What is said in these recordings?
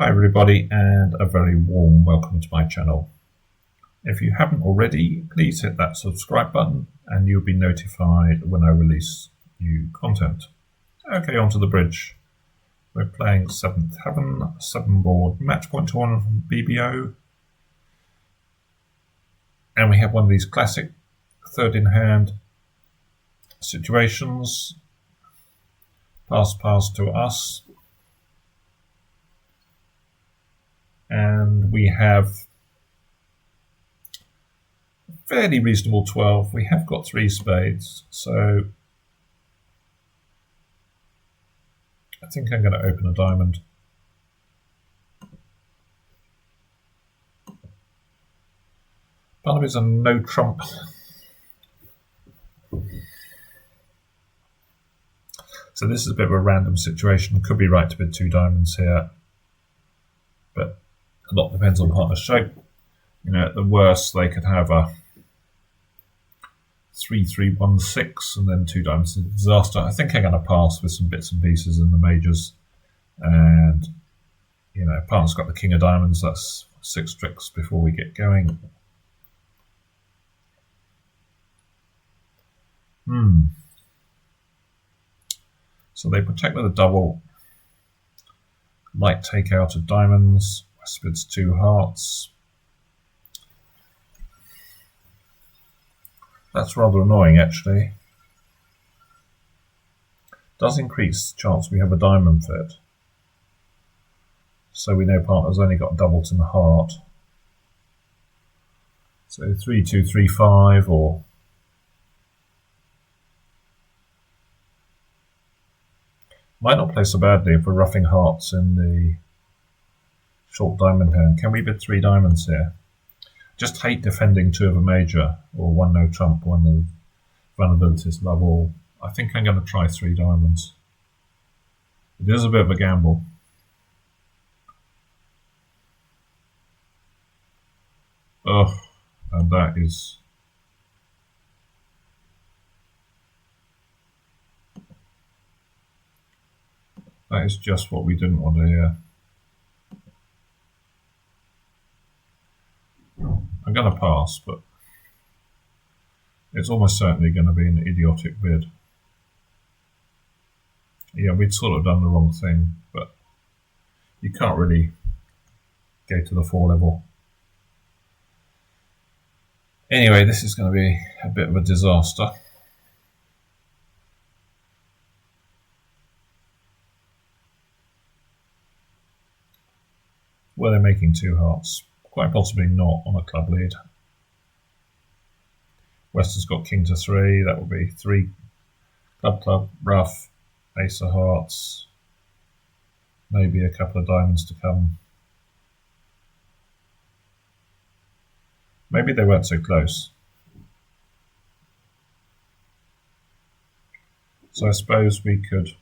Hi everybody, and a very warm welcome to my channel. If you haven't already, please hit that subscribe button and you'll be notified when I release new content. Okay, onto the bridge. We're playing 7th Heaven, 7-board Matchpoint tournament from BBO. And we have one of these classic third in hand situations. Pass to us. And we have a fairly reasonable 12. We have got 3 spades, so I think I'm going to open a diamond. Part of it is a no trump. So this is a bit of a random situation. Could be right to bid 2 diamonds here, but a lot depends on partner's shape. You know, at the worst, they could have a 3-3-1-6 and then 2 diamonds. A disaster. I think I'm going to pass with some bits and pieces in the majors. And, you know, partner's got the king of diamonds. That's 6 tricks before we get going. So they protect with a double. Light take out of diamonds. West bids 2 hearts. That's rather annoying, actually. Does increase the chance we have a diamond fit. So we know partner's only got doubles in the heart. So 3-2-3-5 or might not play so badly if we're roughing hearts in the short diamond hand. Can we bid 3 diamonds here? Just hate defending 2 of a major, or 1 no trump, 1 of vulnerabilities, love all. I think I'm going to try 3 diamonds. It is a bit of a gamble. Oh, and that is... that is just what we didn't want to hear. I'm going to pass, but it's almost certainly going to be an idiotic bid. Yeah, we'd sort of done the wrong thing, but you can't really go to the 4 level. Anyway, this is going to be a bit of a disaster. Were they making 2 hearts? Quite possibly not on a club lead. West has got king to 3. That would be 3 club, rough, ace of hearts. Maybe a couple of diamonds to come. Maybe they weren't so close. So I suppose we could...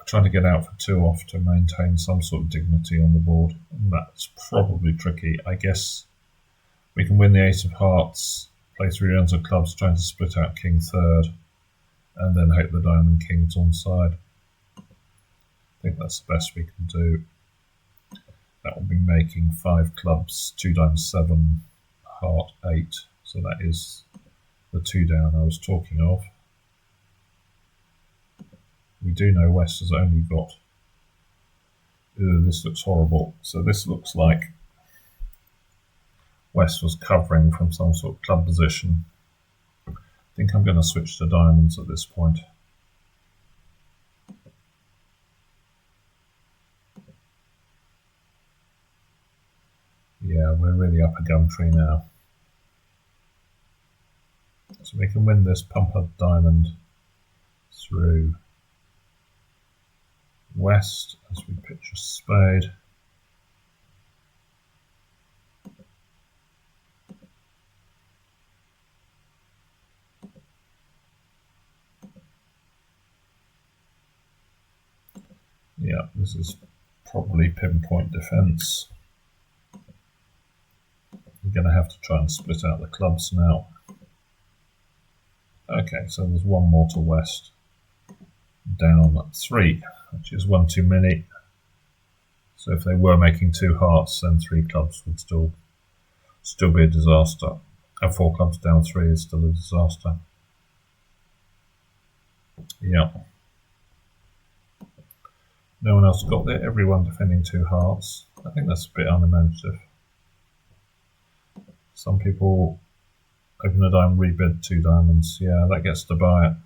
trying to get out for 2 off to maintain some sort of dignity on the board, and that's probably tricky. I guess we can win the ace of hearts, play 3 rounds of clubs trying to split out king 3rd, and then hope the diamond king's on side. I think that's the best we can do. That will be making 5 clubs, 2 diamonds 7, heart 8, so that is the 2 down I was talking of. We do know West has only got... this looks horrible. So this looks like West was covering from some sort of club position. I think I'm going to switch to diamonds at this point. Yeah, we're really up a gum tree now. So we can win this pump up diamond through West as we pitch a spade. Yeah, this is probably pinpoint defense. We're going to have to try and split out the clubs now. Okay, so there's 1 more to West. Down 3, which is 1 too many. So if they were making 2 hearts, then 3 clubs would still be a disaster. And 4 clubs down 3 is still a disaster. Yeah. No one else got there. Everyone defending 2 hearts. I think that's a bit unimaginative. Some people open a diamond, rebid 2 diamonds. Yeah, that gets to buy it.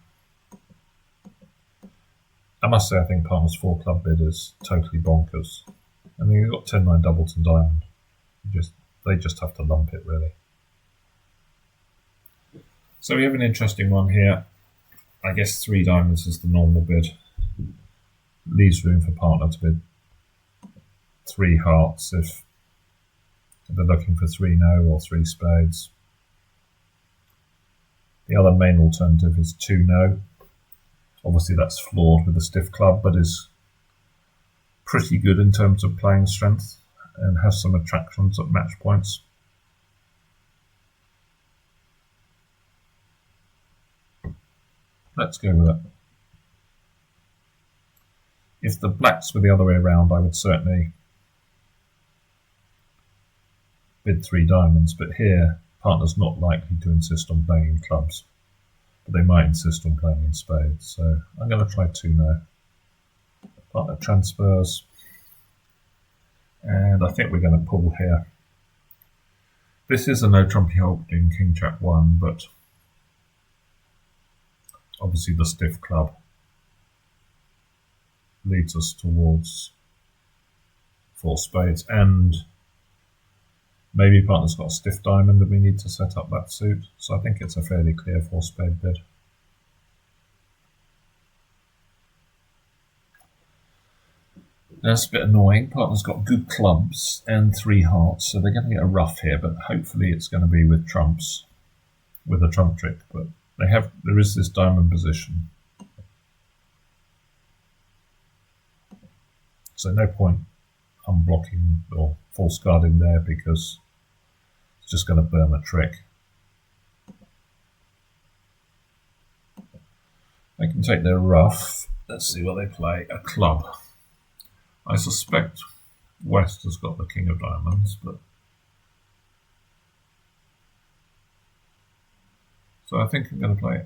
I must say, I think Partners 4 club bid is totally bonkers. I mean, you've got 10-9 Doubleton diamond. They just have to lump it, really. So we have an interesting one here. I guess 3 diamonds is the normal bid. Leaves room for partner to bid 3 hearts if they're looking for 3 no or 3 spades. The other main alternative is 2 no. Obviously that's flawed with a stiff club, but is pretty good in terms of playing strength and has some attractions at match points. Let's go with it. If the blacks were the other way around, I would certainly bid 3 diamonds, but here partner's not likely to insist on playing in clubs, but they might insist on playing in spades, so I'm going to try 2 no. Partner transfers, and I think we're going to pull here. This is a no trumpy holding King Jack 1, but obviously the stiff club leads us towards 4 spades, and maybe partner's got a stiff diamond and we need to set up that suit, so I think it's a fairly clear 4 spade bid. That's a bit annoying. Partner's got good clubs and 3 hearts, so they're going to get a rough here, but hopefully it's going to be with trumps, with a trump trick, but there is this diamond position. So no point unblocking or false guarding there because it's just going to burn a trick. They can take their rough. Let's see what they play. A club. I suspect West has got the king of diamonds, but so I think I'm going to play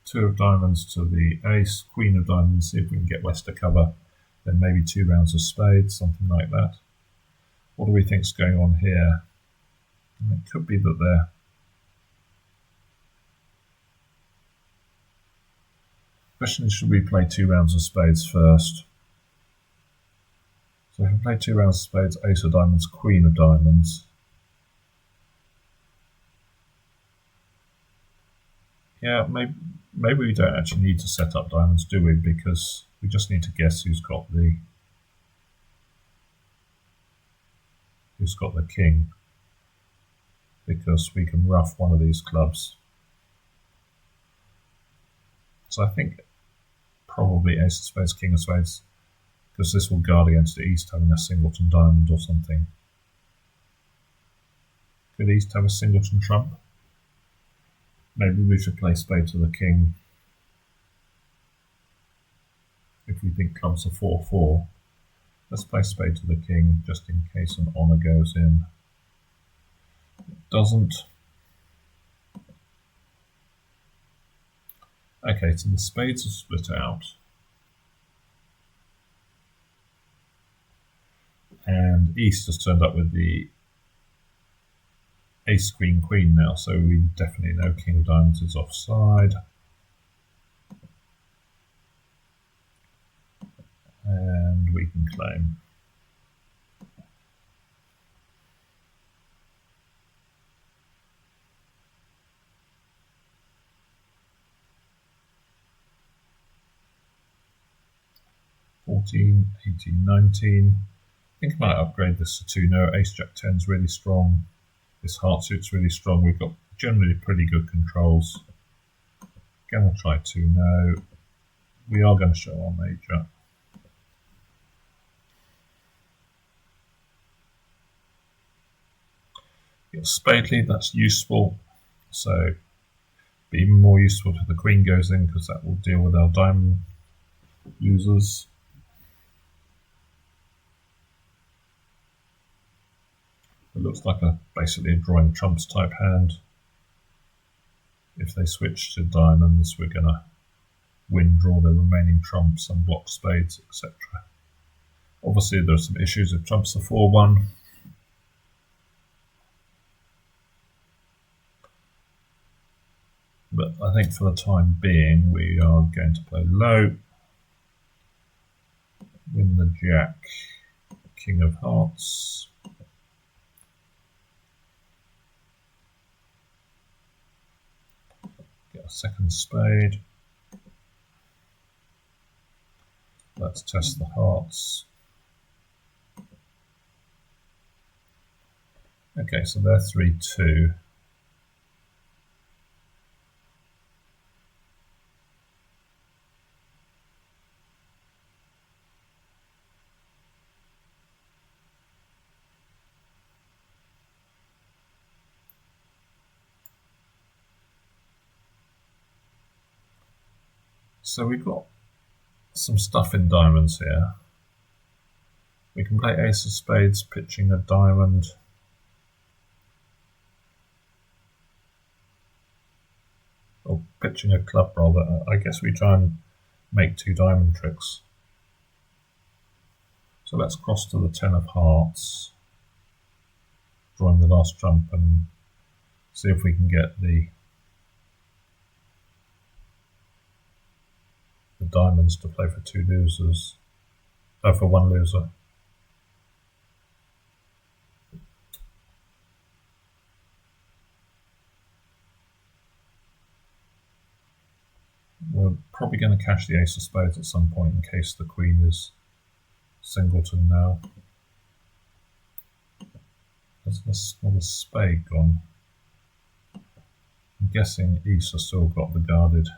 2 of diamonds to the ace, queen of diamonds, see if we can get West to cover. Then maybe 2 rounds of spades, something like that. What do we think's going on here? It could be that they're question is, should we play 2 rounds of spades first? So if we play 2 rounds of spades, ace of diamonds, queen of diamonds. Yeah, maybe we don't actually need to set up diamonds, do we? Because we just need to guess who's got the king, because we can rough one of these clubs. So I think probably ace of spades, king of spades, because this will guard against the East having a singleton diamond or something. Could East have a singleton trump? Maybe we should play spade to the king. If we think clubs are 4-4, let's play spade to the king just in case an honour goes in. It doesn't. Okay, so the spades are split out. And East has turned up with the ace, queen, queen now, so we definitely know king of diamonds is offside. And we can claim. $14, $18, $19. I think I might upgrade this to 2 no. Ace Jack 10 is really strong. This heart suit's really strong. We've got generally pretty good controls. Gonna try 2 no. We are going to show our major. Got spade lead, that's useful. So be even more useful if the queen goes in, because that will deal with our diamond users. looks like basically a drawing trumps type hand. If they switch to diamonds, we're going to win, draw the remaining trumps and block spades, etc. Obviously there are some issues if trumps are 4-1. But I think for the time being we are going to play low, win the jack, king of hearts, get a second spade. Let's test the hearts. Okay, so they're 3-2. So we've got some stuff in diamonds here. We can play ace of spades, pitching a diamond. Or pitching a club rather. I guess we try and make 2 diamond tricks. So let's cross to the 10 of hearts, drawing the last trump, and see if we can get the diamonds to play for 2 losers, for 1 loser. We're probably going to cash the ace of spades at some point in case the queen is singleton now. There's another spade gone. I'm guessing East has still got the guarded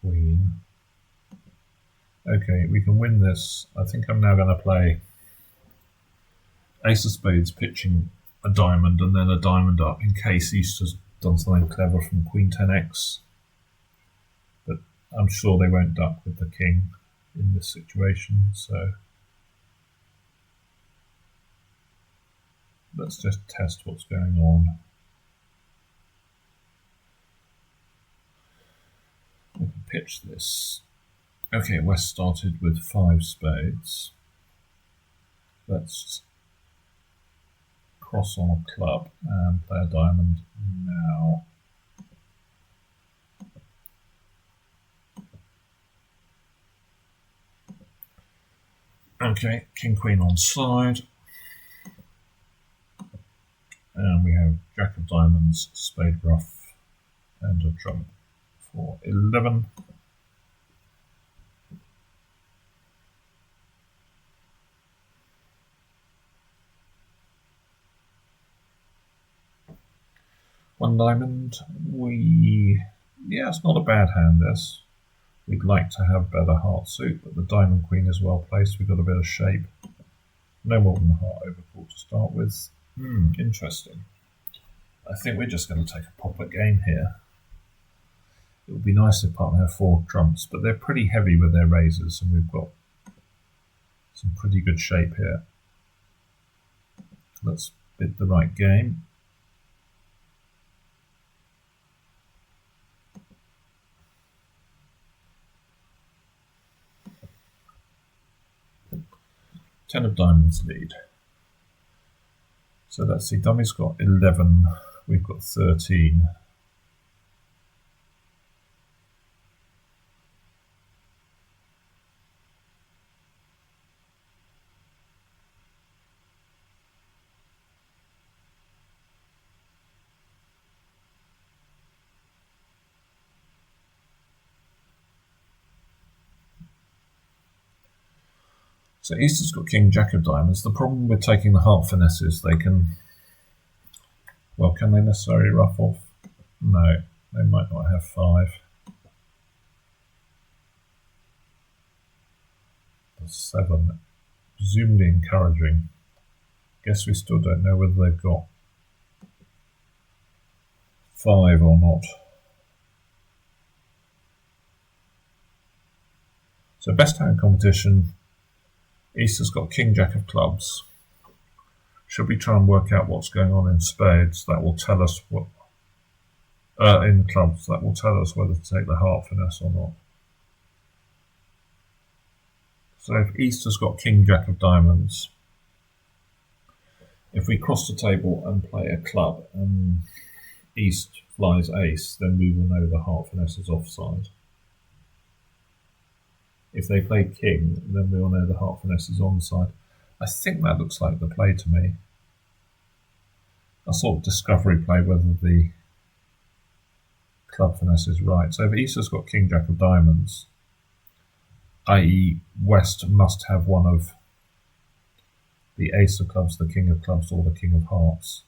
queen. Okay, we can win this. I think I'm now going to play ace of spades, pitching a diamond and then a diamond up in case East has done something clever from queen 10x. But I'm sure they won't duck with the king in this situation, so let's just test what's going on. We can pitch this. Okay, West started with 5 spades. Let's cross on a club and play a diamond now. Okay, king queen on side. And we have jack of diamonds, spade ruff, and a trump for 11. One diamond. Yeah, it's not a bad hand, this. We'd like to have better heart suit, but the diamond queen is well placed. We've got a bit of shape. No more than a heart overcall to start with. Interesting. I think we're just going to take a proper game here. It would be nice if partner had 4 trumps, but they're pretty heavy with their raises, and we've got some pretty good shape here. Let's bid the right game. Ten of diamonds lead. So let's see, dummy's got 11, we've got 13. So East has got king, jack of diamonds. The problem with taking the heart finesse is they can, well, can they necessarily ruff off? No, they might not have 5. That's 7, presumably encouraging. Guess we still don't know whether they've got 5 or not. So best hand competition. East has got King Jack of clubs. Should we try and work out what's going on in spades? That will tell us what in clubs. That will tell us whether to take the heart finesse or not. So if East has got King Jack of diamonds, if we cross the table and play a club and East flies ace, then we will know the heart finesse is offside. If they play king, then we will know the heart finesse is onside. I think that looks like the play to me. A sort of discovery play whether the club finesse is right. So if East has got King Jack of diamonds, i.e. West must have one of the ace of clubs, the king of clubs, or the king of hearts,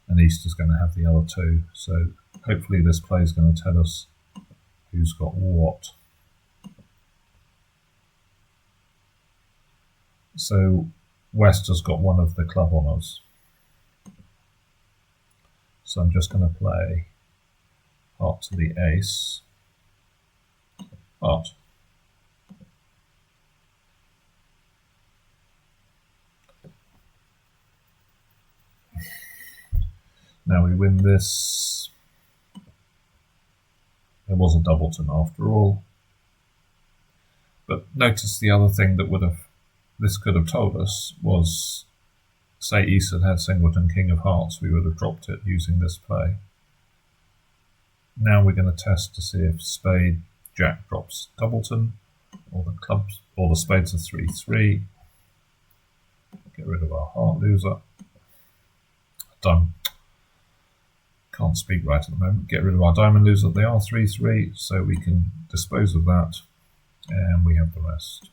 and East is going to have the other two. So hopefully this play is going to tell us who's got what. So West has got one of the club honours. So I'm just going to play heart to the ace, heart. Now we win this. There was a doubleton after all. But notice the other thing that this could have told us was, say East had had singleton King of Hearts, we would have dropped it using this play. Now we're going to test to see if spade Jack drops doubleton, or the clubs, or the spades are 3-3. Get rid of our heart loser. Done. Can't speak right at the moment. Get rid of our diamond loser. They are 3-3, so we can dispose of that, and we have the rest.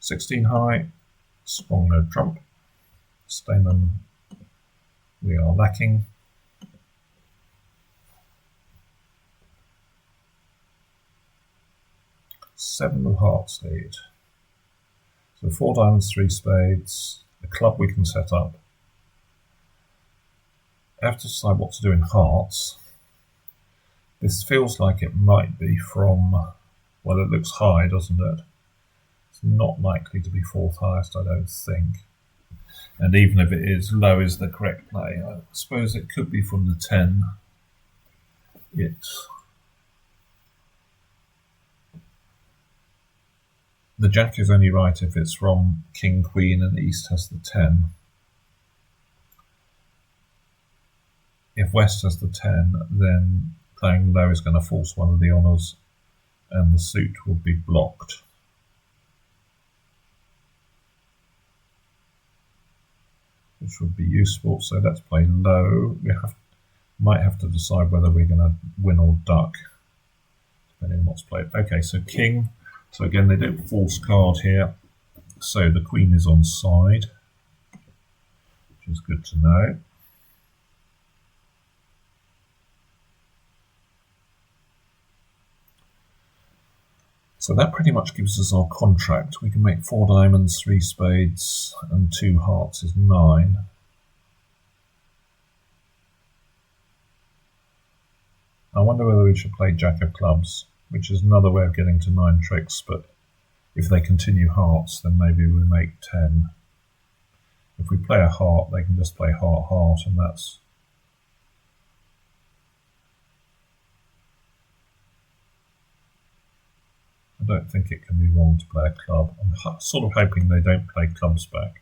$16 high, strong no trump. Stayman, we are lacking. Seven of hearts lead. So 4 diamonds, 3 spades. A club we can set up. I have to decide what to do in hearts. This feels like it might be from, well, it looks high, doesn't it? It's not likely to be 4th highest, I don't think. And even if it is, low is the correct play. I suppose it could be from the 10. The Jack is only right if it's from King, Queen, and East has the 10. If West has the 10, then playing low is going to force one of the honours, and the suit will be blocked. Which would be useful, so let's play low. We might have to decide whether we're going to win or duck, depending on what's played. Okay, so King. So again, they don't force card here, so the Queen is on side, which is good to know. So that pretty much gives us our contract. We can make 4 diamonds, 3 spades, and 2 hearts is 9. I wonder whether we should play Jack of clubs, which is another way of getting to 9 tricks, but if they continue hearts, then maybe we make 10. If we play a heart, they can just play heart, heart, and that's... I don't think it can be wrong to play a club. I'm sort of hoping they don't play clubs back,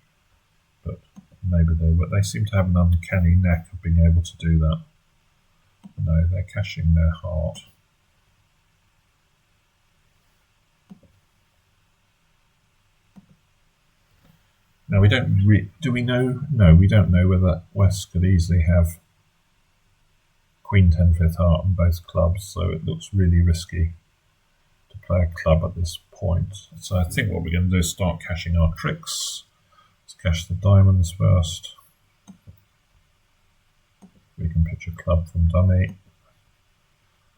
but maybe they will. They seem to have an uncanny knack of being able to do that. No, they're cashing their heart. Now we don't do we know? No, we don't know whether West could easily have Queen 10 5th heart and both clubs, so it looks really risky to play a club at this point. So I think what we're going to do is start cashing our tricks. Let's cash the diamonds first. We can pitch a club from dummy.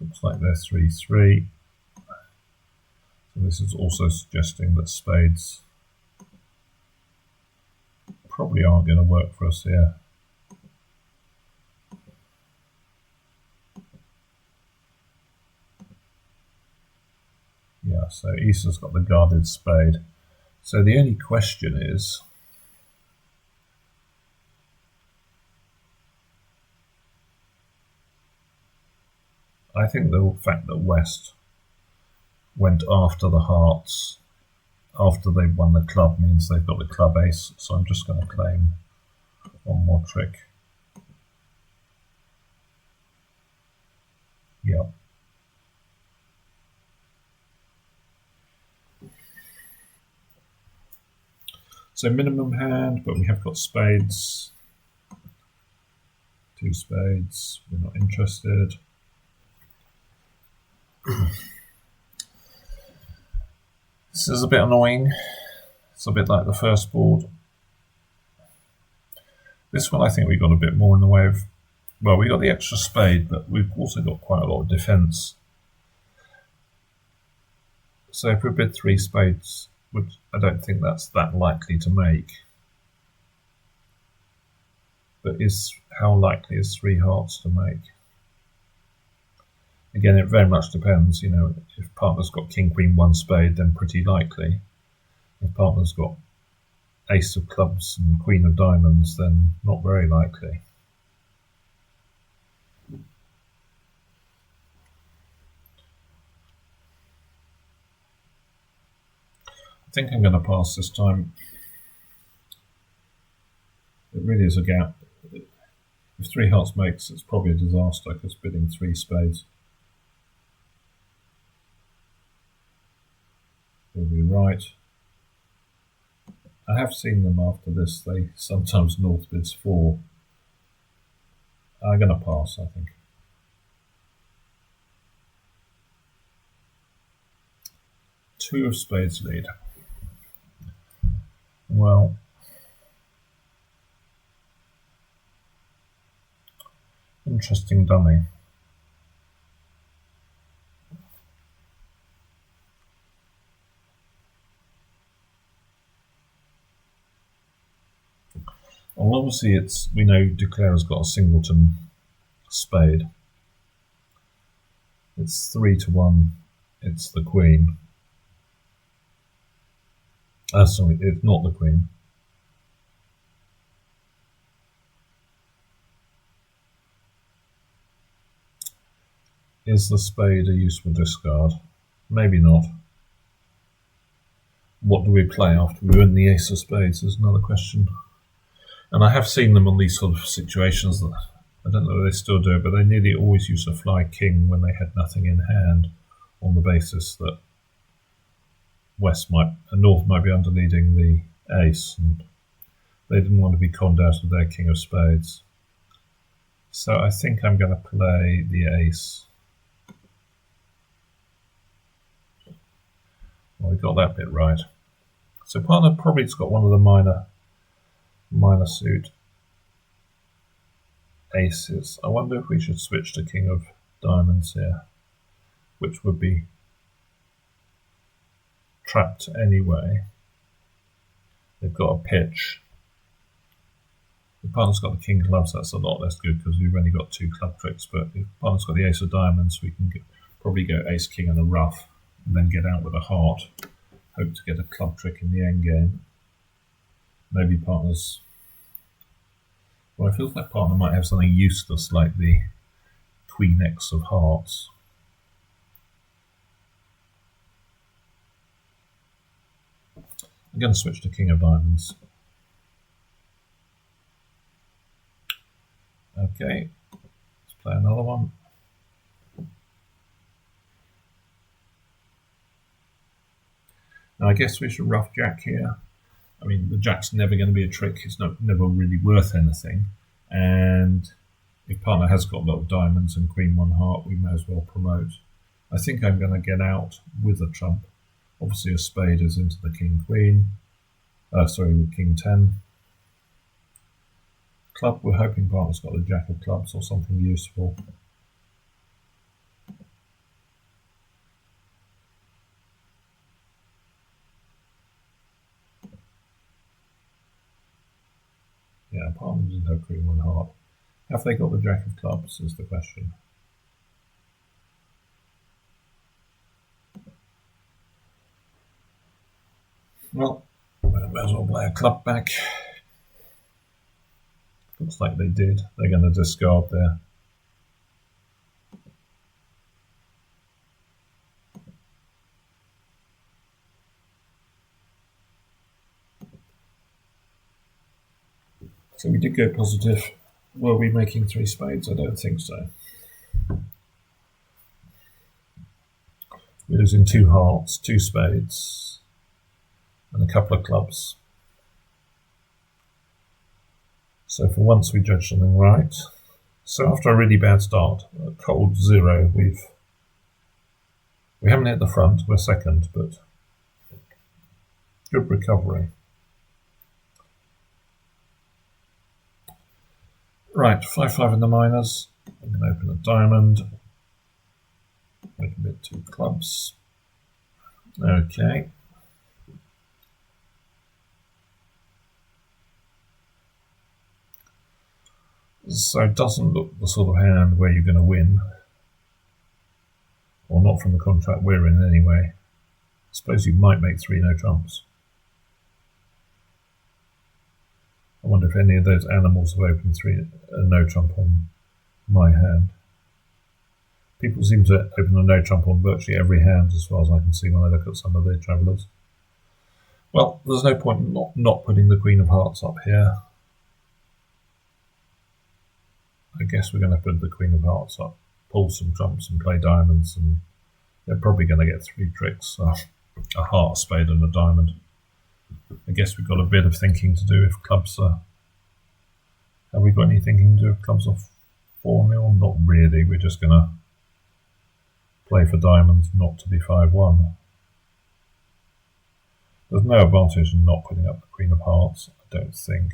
Looks like they're 3-3. So this is also suggesting that spades probably aren't going to work for us here. So East has got the guarded spade. So the only question is, I think the fact that West went after the hearts after they've won the club means they've got the club ace. So I'm just going to claim one more trick. Yeah. So minimum hand, but we have got spades. 2 spades. We're not interested. This is a bit annoying. It's a bit like the first board. This one I think we got a bit more in the way of, well, we got the extra spade, but we've also got quite a lot of defence. So if we bid 3 spades, which I don't think that's that likely to make. But how likely is 3 hearts to make? Again, it very much depends. You know, if partner's got king, queen, 1 spade, then pretty likely. If partner's got ace of clubs and queen of diamonds, then not very likely. I think I'm going to pass this time. It really is a gap. If 3 hearts makes, it's probably a disaster because bidding 3 spades will be right. I have seen them after this. They sometimes north bids 4. I'm going to pass, I think. Two of spades lead. Well, interesting dummy. Well, obviously we know Declarer's got a singleton spade. It's 3-1. It's the queen. Sorry, it's not the queen. Is the spade a useful discard? Maybe not. What do we play after we win the ace of spades is another question. And I have seen them on these sort of situations that I don't know if they still do it, but they nearly always used to fly king when they had nothing in hand, on the basis that North might be underleading the ace, and they didn't want to be conned out of their king of spades. So I think I'm going to play the ace. Well, we got that bit right. So partner probably's got one of the minor suit aces. I wonder if we should switch to king of diamonds here, which would be trapped anyway. They've got a pitch. The partner's got the king of clubs. That's a lot less good because we've only got 2 club tricks, but if partner's got the ace of diamonds, we can probably go ace king and a ruff and then get out with a heart. Hope to get a club trick in the end game. Maybe partners. Well, I feel like partner might have something useless like the queen x of hearts. I'm going to switch to king of diamonds. Okay, let's play another one. Now I guess we should ruff jack here. I mean, the jack's never going to be a trick. It's never really worth anything. And if partner has got a lot of diamonds and queen 1 heart, we may as well promote. I think I'm going to get out with a trump. Obviously a spade is into the king queen. The king 10. Club, we're hoping partner's got the jack of clubs or something useful. Yeah, partner doesn't have queen 1 heart. Have they got the jack of clubs is the question. may as well play a club back. Looks like they did. They're going to discard there. So we did go positive. Were we making 3 spades? I don't think so. We're losing 2 hearts, 2 spades, and a couple of clubs. So for once we judged something right. So after a really bad start, a cold 0, we haven't hit the front, we're second, but good recovery. Right, 5-5 in the minors. I'm going to open a diamond. Make a bit 2 clubs. Okay. So it doesn't look the sort of hand where you're going to win. Or not from the contract we're in anyway. I suppose you might make 3 no trumps. I wonder if any of those animals have opened 3 no trump on my hand. People seem to open a no trump on virtually every hand as far as I can see when I look at some of the travellers. Well, there's no point in not putting the Queen of Hearts up here. I guess we're going to put the Queen of Hearts up, pull some trumps and play diamonds, and they're probably going to get 3 tricks, a heart, a spade and a diamond. I guess we've got a bit of thinking to do if clubs are... Have we got any thinking to do if clubs are 4-0? Not really, we're just going to play for diamonds, not to be 5-1. There's no advantage in not putting up the Queen of Hearts, I don't think.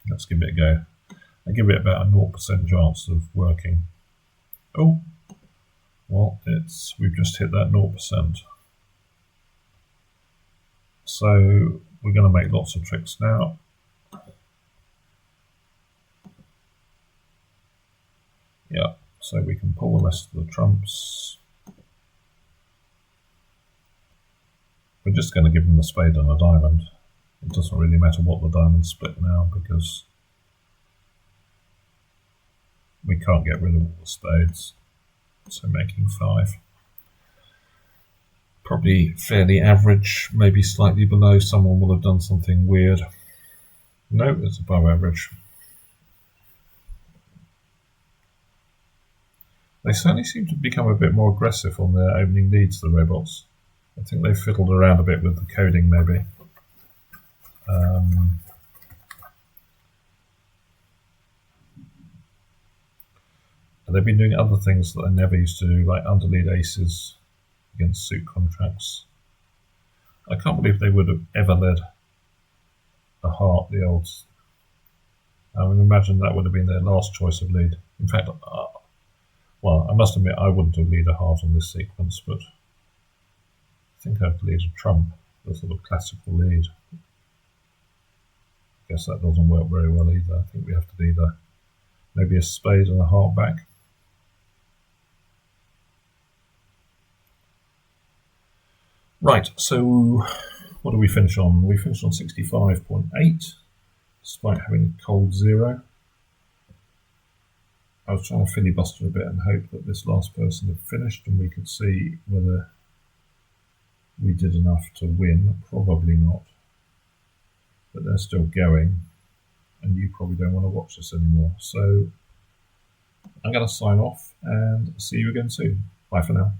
Let's give it a go. I give it about a 0% chance of working. Oh, well, we've just hit that 0%. So we're going to make lots of tricks now. Yeah, so we can pull the rest of the trumps. We're just going to give them a spade and a diamond. It doesn't really matter what the diamonds split now because we can't get rid of all the spades. So making 5. Probably fairly average, maybe slightly below. Someone will have done something weird. No, it's above average. They certainly seem to become a bit more aggressive on their opening leads, the robots. I think they've fiddled around a bit with the coding, maybe. They've been doing other things that I never used to do, like underlead aces against suit contracts. I can't believe they would have ever led a heart, the olds. I would imagine that would have been their last choice of lead. In fact, well, I must admit I wouldn't have lead a heart on this sequence, but I think I'd lead a trump, the sort of classical lead. I guess that doesn't work very well either. I think we have to lead maybe a spade and a heart back. Right, so what do we finish on? We finished on 65.8, despite having a cold 0. I was trying to filibuster a bit and hope that this last person had finished and we could see whether we did enough to win. Probably not. But they're still going, and you probably don't want to watch this anymore. So I'm going to sign off and see you again soon. Bye for now.